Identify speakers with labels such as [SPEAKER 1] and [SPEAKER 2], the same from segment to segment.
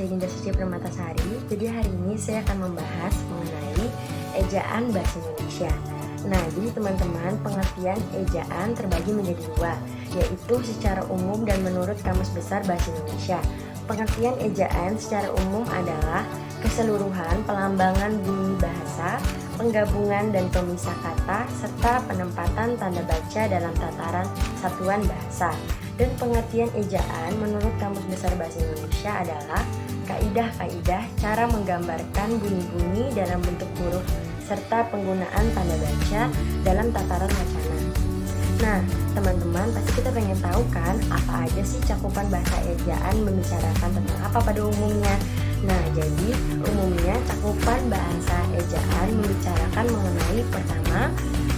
[SPEAKER 1] saya Dinda Suci Permatasari. Jadi hari ini saya akan membahas mengenai ejaan bahasa Indonesia. Nah, jadi teman-teman, pengertian ejaan terbagi menjadi dua, yaitu secara umum dan menurut Kamus Besar Bahasa Indonesia. Pengertian ejaan secara umum adalah keseluruhan pelambangan bunyi bahasa, penggabungan dan pemisah kata, serta penempatan tanda baca dalam tataran satuan bahasa. Dan pengertian ejaan menurut Kamus Besar Bahasa Indonesia adalah kaidah-kaidah cara menggambarkan bunyi-bunyi dalam bentuk huruf serta penggunaan tanda baca dalam tataran wacana. Nah, teman-teman, pasti kita pengen tahu kan apa aja sih cakupan bahasa ejaan membicarakan tentang apa pada umumnya. Nah, jadi umumnya cakupan bahasa ejaan membicarakan mengenai pertama,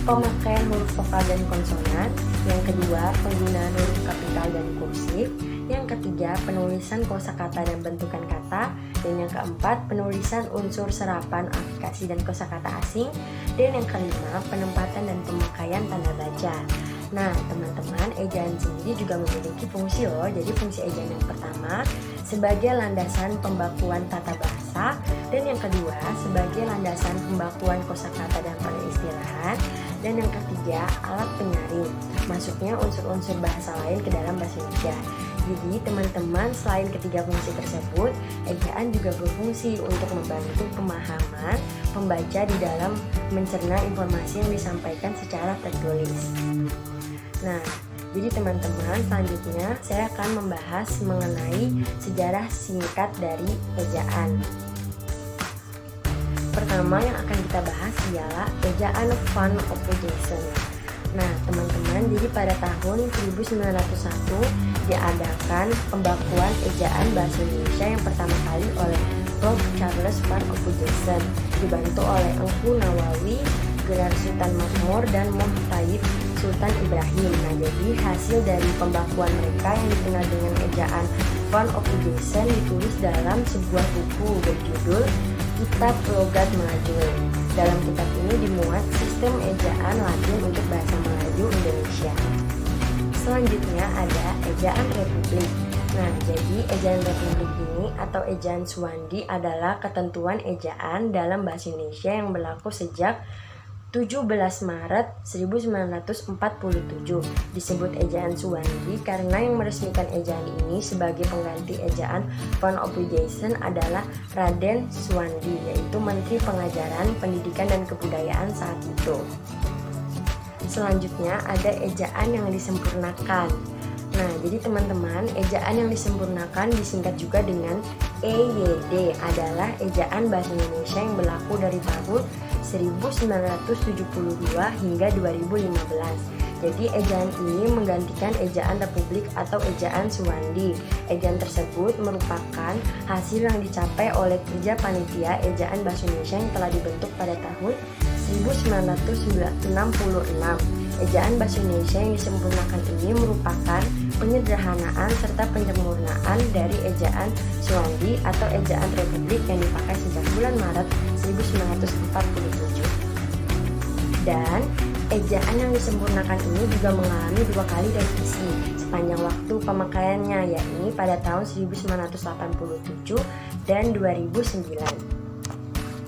[SPEAKER 1] pemakaian huruf vokal dan konsonan, yang kedua, penggunaan huruf kapital dan kursif, yang ketiga, penulisan kosakata dan bentukan kata, dan yang keempat, penulisan unsur serapan, aplikasi dan kosakata asing, dan yang kelima, penempatan dan pemakaian tanda baca. Nah, teman-teman, ejaan sendiri juga memiliki fungsi loh. Jadi fungsi ejaan yang pertama sebagai landasan pembakuan tata bahasa, dan yang kedua sebagai landasan pembakuan kosakata dan peristilahan, dan yang ketiga alat penyaring masuknya unsur-unsur bahasa lain ke dalam bahasa Indonesia. Jadi teman-teman, selain ketiga fungsi tersebut, ejaan juga berfungsi untuk membantu pemahaman pembaca di dalam mencerna informasi yang disampaikan secara tertulis. Nah, jadi teman-teman, selanjutnya saya akan membahas mengenai sejarah singkat dari ejaan. Pertama yang akan kita bahas ialah ejaan Van Ophuijsen. Nah, teman-teman, jadi pada tahun 1901 diadakan pembakuan ejaan bahasa Indonesia yang pertama kali oleh Prof. Charles Van Ophuijsen, dibantu oleh Engku Nawawi, Gerar Sultan Makmur, dan Muhtaib Sultan Ibrahim. Nah, jadi hasil dari pembakuan mereka yang dikenal dengan ejaan Van Ophuijsen ditulis dalam sebuah buku berjudul Kitab Logat Melayu. Dalam kitab ini dimuat sistem ejaan Latin untuk bahasa Melayu Indonesia. Selanjutnya ada ejaan Republik. Nah, jadi ejaan Republik ini atau ejaan Suwandi adalah ketentuan ejaan dalam bahasa Indonesia yang berlaku sejak 17 Maret 1947. Disebut ejaan Suwandi karena yang meresmikan ejaan ini sebagai pengganti ejaan Van Ophuijsen adalah Raden Suwandi, yaitu Menteri Pengajaran, Pendidikan dan Kebudayaan saat itu. Selanjutnya ada ejaan yang disempurnakan. Nah, jadi teman-teman, ejaan yang disempurnakan disingkat juga dengan EYD, adalah ejaan bahasa Indonesia yang berlaku dari tahun 1972 hingga 2015. Jadi ejaan ini menggantikan ejaan Republik atau ejaan Suwandi. Ejaan tersebut merupakan hasil yang dicapai oleh kerja panitia ejaan bahasa Indonesia yang telah dibentuk pada tahun 1966. Ejaan bahasa Indonesia yang disempurnakan ini merupakan penyederhanaan serta penyempurnaan dari ejaan Suwandi atau ejaan Republik yang dipakai sejak bulan Maret 1947. Dan ejaan yang disempurnakan ini juga mengalami 2 kali revisi sepanjang waktu pemakaiannya, yakni pada tahun 1987 dan 2009.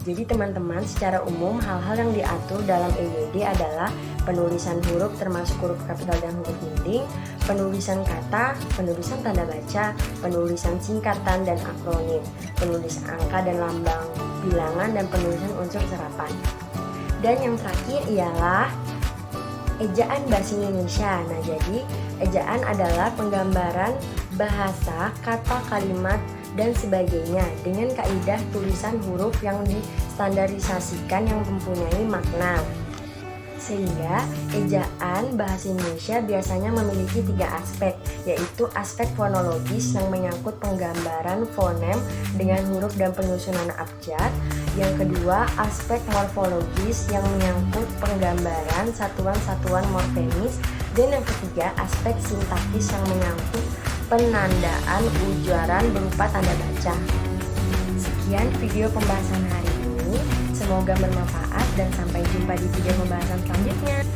[SPEAKER 1] Jadi teman-teman, secara umum hal-hal yang diatur dalam EYD adalah penulisan huruf termasuk huruf kapital dan huruf penting, penulisan kata, penulisan tanda baca, penulisan singkatan dan akronim, penulisan angka dan lambang bilangan, dan penulisan unsur serapan. Dan yang terakhir ialah ejaan bahasa Indonesia. Nah, jadi ejaan adalah penggambaran bahasa, kata, kalimat, dan sebagainya dengan kaidah tulisan huruf yang distandarisasikan yang mempunyai makna. Sehingga ejaan bahasa Indonesia biasanya memiliki 3 aspek, yaitu aspek fonologis yang menyangkut penggambaran fonem dengan huruf dan penyusunan abjad. Yang kedua, aspek morfologis yang menyangkut penggambaran satuan-satuan morfemis. Dan yang ketiga, aspek sintaktis yang menyangkut penandaan ujaran berupa tanda baca. Sekian video pembahasan hari ini. Semoga bermanfaat dan sampai jumpa di video pembahasan selanjutnya.